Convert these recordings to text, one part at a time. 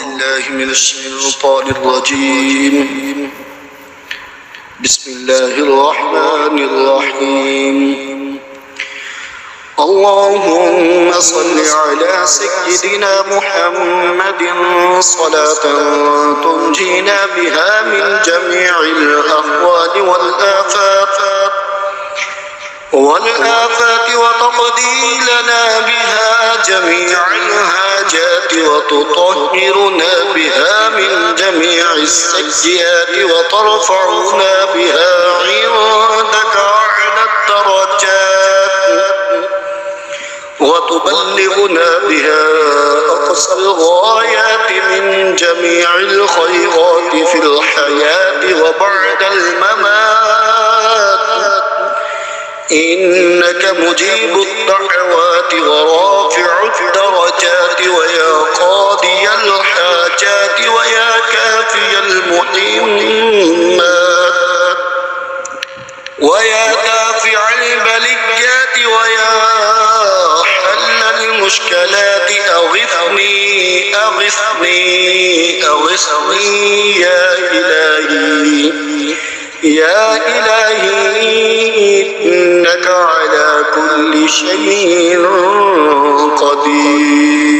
بالله من الشيطان الرجيم. بسم الله الرحمن الرحيم. اللهم صل على سيدنا محمد صلاة تنجينا بها من جميع الأهوال والآفات وتقضي لنا بها جميع الحاجات وتطهرنا بها من جميع السيئات وترفعنا بها عندك أعلى الدرجات وتبلغنا بها أقصى الغايات من جميع الخيرات في الحياة وبعد الممات، إنك مجيب الدعوات ورافع الدرجات ويا قاضي الحاجات ويا كافي المهمات ويا دافع البليات ويا حل المشكلات أغثني يا إلهي إنك على كل شيء قدير.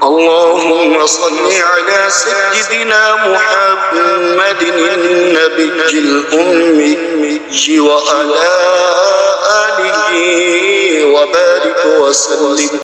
اللهم صل على سيدنا محمد النبي الأمي وعلى آله وبارك وسلم.